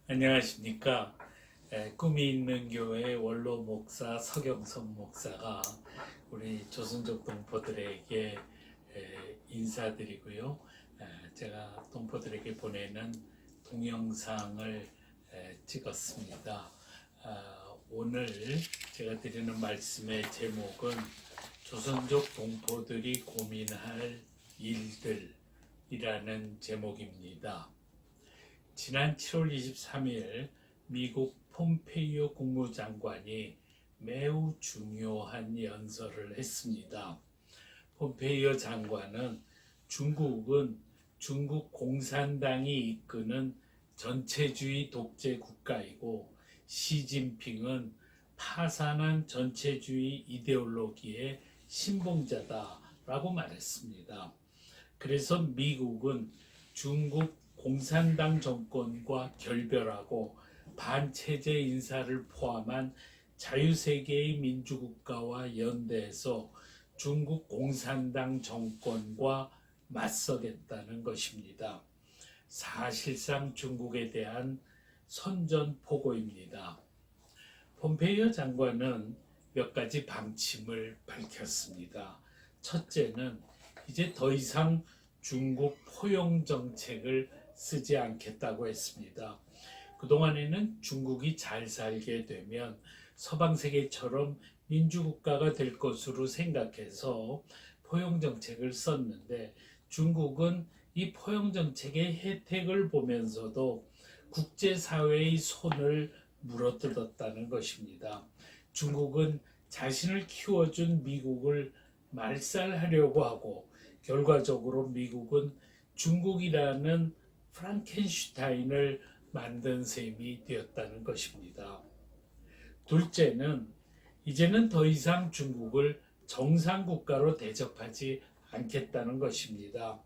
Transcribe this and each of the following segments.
안녕하십니까. 꿈이 있는 교회 원로 목사 서경석 목사가 우리 조선족 동포들에게 인사드리고요. 제가 동포들에게 보내는 동영상을 찍었습니다. 오늘 제가 드리는 말씀의 제목은 조선족 동포들이 고민할 일들이라는 제목입니다. 지난 7월 23일 미국 폼페이오 국무장관이 매우 중요한 연설을 했습니다. 폼페이오 장관은 중국은 중국 공산당이 이끄는 전체주의 독재 국가이고 시진핑은 파산한 전체주의 이데올로기의 신봉자다라고 말했습니다. 그래서 미국은 중국 공산당 정권과 결별하고 반체제 인사를 포함한 자유세계의 민주국가와 연대해서 중국 공산당 정권과 맞서겠다는 것입니다. 사실상 중국에 대한 선전포고입니다. 폼페이오 장관은 몇 가지 방침을 밝혔습니다. 첫째는 이제 더 이상 중국 포용 정책을 쓰지 않겠다고 했습니다. 그동안에는 중국이 잘 살게 되면 서방 세계처럼 민주국가가 될 것으로 생각해서 포용 정책을 썼는데 중국은 이 포용 정책의 혜택을 보면서도 국제사회의 손을 물어뜯었다는 것입니다. 중국은 자신을 키워준 미국을 말살하려고 하고 결과적으로 미국은 중국이라는 프랑켄슈타인을 만든 셈이 되었다는 것입니다. 둘째는 이제는 더 이상 중국을 정상국가로 대접하지 않겠다는 것입니다.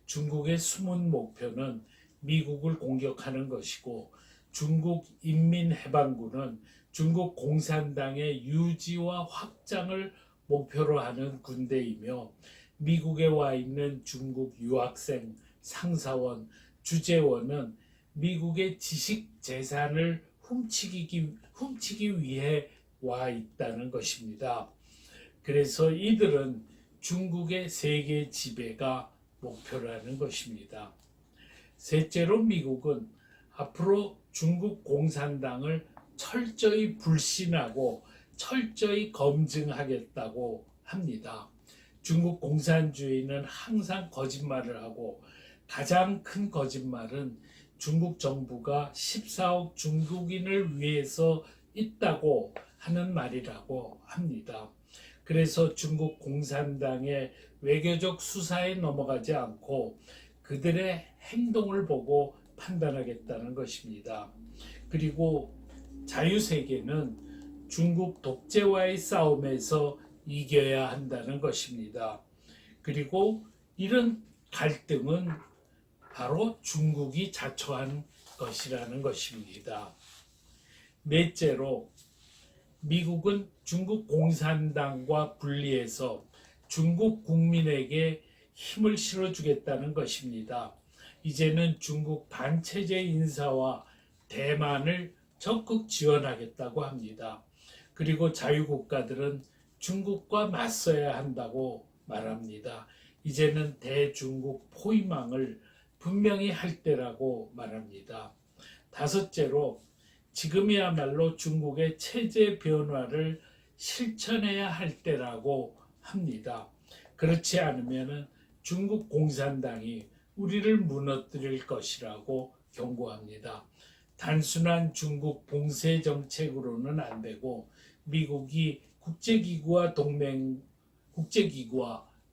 중국의 숨은 목표는 미국을 공격하는 것이고 중국 인민해방군은 중국 공산당의 유지와 확장을 목표로 하는 군대이며 미국에 와 있는 중국 유학생, 상사원, 주재원은 미국의 지식 재산을 훔치기 위해 와 있다는 것입니다. 그래서 이들은 중국의 세계 지배가 목표라는 것입니다. 셋째로 미국은 앞으로 중국 공산당을 철저히 불신하고 철저히 검증하겠다고 합니다. 중국 공산주의는 항상 거짓말을 하고 가장 큰 거짓말은 중국 정부가 14억 중국인을 위해서 있다고 하는 말이라고 합니다. 그래서 중국 공산당의 외교적 수사에 넘어가지 않고 그들의 행동을 보고 판단하겠다는 것입니다. 그리고 자유세계는 중국 독재와의 싸움에서 이겨야 한다는 것입니다. 그리고 이런 갈등은 바로 중국이 자초한 것이라는 것입니다. 넷째로 미국은 중국 공산당과 분리해서 중국 국민에게 힘을 실어주겠다는 것입니다. 이제는 중국 반체제 인사와 대만을 적극 지원하겠다고 합니다. 그리고 자유국가들은 중국과 맞서야 한다고 말합니다. 이제는 대중국 포위망을 분명히 할 때라고 말합니다. 다섯째로 지금이야말로 중국의 체제 변화를 실천해야 할 때라고 합니다. 그렇지 않으면 중국 공산당이 우리를 무너뜨릴 것이라고 경고합니다. 단순한 중국 봉쇄 정책으로는 안 되고 미국이 국제기구와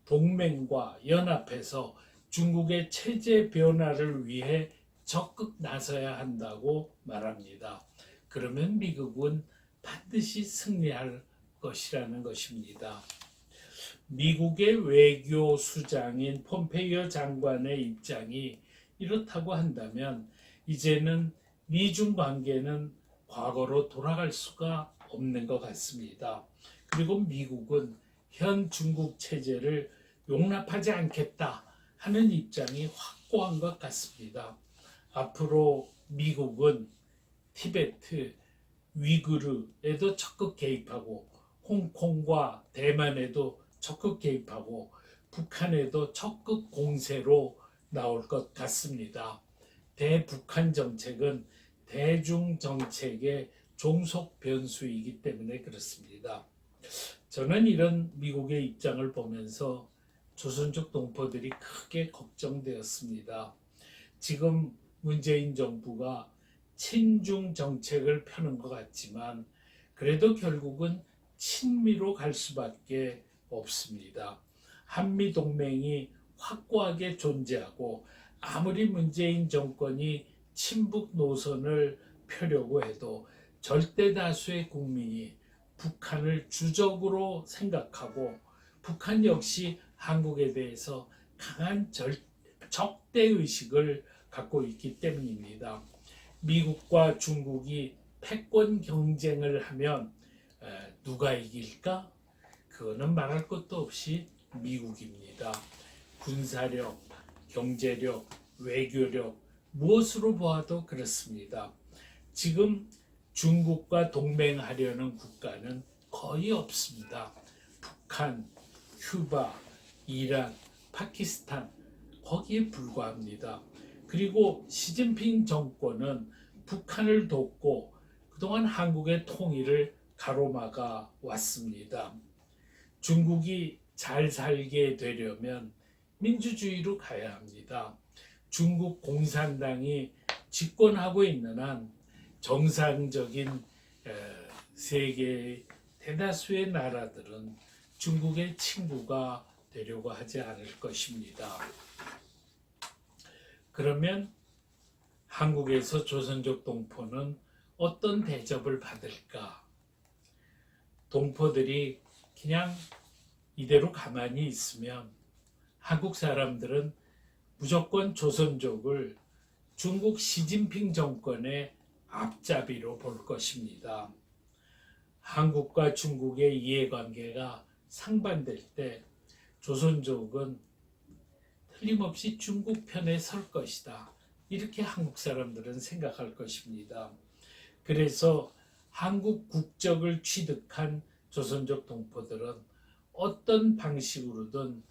동맹과 연합해서 중국의 체제 변화를 위해 적극 나서야 한다고 말합니다. 그러면 미국은 반드시 승리할 것이라는 것입니다. 미국의 외교 수장인 폼페이오 장관의 입장이 이렇다고 한다면 이제는 미중 관계는 과거로 돌아갈 수가 없는 것 같습니다. 그리고 미국은 현 중국 체제를 용납하지 않겠다 하는 입장이 확고한 것 같습니다. 앞으로 미국은 티베트, 위구르에도 적극 개입하고 홍콩과 대만에도 적극 개입하고 북한에도 적극 공세로 나올 것 같습니다. 대북한 정책은 대중 정책의 종속 변수이기 때문에 그렇습니다. 저는 이런 미국의 입장을 보면서 조선족 동포들이 크게 걱정되었습니다. 지금 문재인 정부가 친중 정책을 펴는 것 같지만 그래도 결국은 친미로 갈 수밖에 없습니다. 한미 동맹이 확고하게 존재하고 아무리 문재인 정권이 친북 노선을 펴려고 해도 절대 다수의 국민이 북한을 주적으로 생각하고 북한 역시 한국에 대해서 강한 적대의식을 갖고 있기 때문입니다. 미국과 중국이 패권 경쟁을 하면 누가 이길까? 그거는 말할 것도 없이 미국입니다. 군사력, 경제력, 외교력 무엇으로 보아도 그렇습니다. 지금 중국과 동맹하려는 국가는 거의 없습니다. 북한, 쿠바, 이란, 파키스탄 거기에 불과합니다. 그리고 시진핑 정권은 북한을 돕고 그동안 한국의 통일을 가로막아 왔습니다. 중국이 잘 살게 되려면 민주주의로 가야 합니다. 중국 공산당이 집권하고 있는 한 정상적인 세계 대다수의 나라들은 중국의 친구가 되려고 하지 않을 것입니다. 그러면 한국에서 조선족 동포는 어떤 대접을 받을까? 동포들이 그냥 이대로 가만히 있으면 한국 사람들은 무조건 조선족을 중국 시진핑 정권의 앞잡이로 볼 것입니다. 한국과 중국의 이해관계가 상반될 때 조선족은 틀림없이 중국 편에 설 것이다. 이렇게 한국 사람들은 생각할 것입니다. 그래서 한국 국적을 취득한 조선족 동포들은 어떤 방식으로든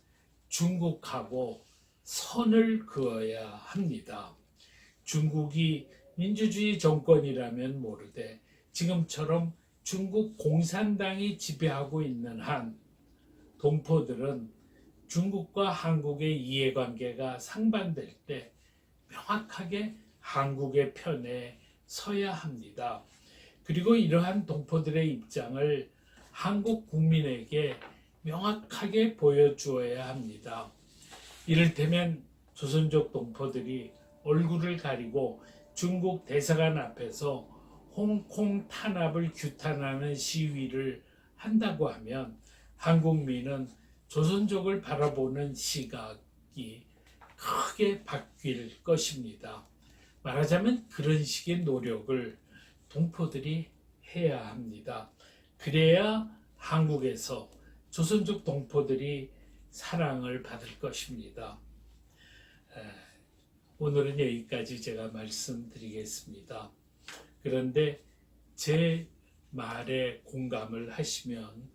중국하고 선을 그어야 합니다. 중국이 민주주의 정권이라면 모르되 지금처럼 중국 공산당이 지배하고 있는 한 동포들은 중국과 한국의 이해관계가 상반될 때 명확하게 한국의 편에 서야 합니다. 그리고 이러한 동포들의 입장을 한국 국민에게 명확하게 보여주어야 합니다. 이를테면 조선족 동포들이 얼굴을 가리고 중국 대사관 앞에서 홍콩 탄압을 규탄하는 시위를 한다고 하면 한국민은 조선족을 바라보는 시각이 크게 바뀔 것입니다. 말하자면 그런 식의 노력을 동포들이 해야 합니다. 그래야 한국에서 조선족 동포들이 사랑을 받을 것입니다. 오늘은 여기까지 제가 말씀드리겠습니다. 그런데 제 말에 공감을 하시면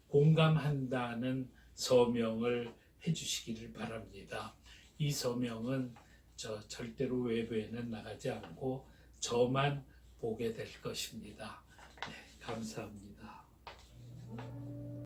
공감한다는 서명을 해주시기를 바랍니다. 이 서명은 절대로 외부에는 나가지 않고 저만 보게 될 것입니다. 네, 감사합니다.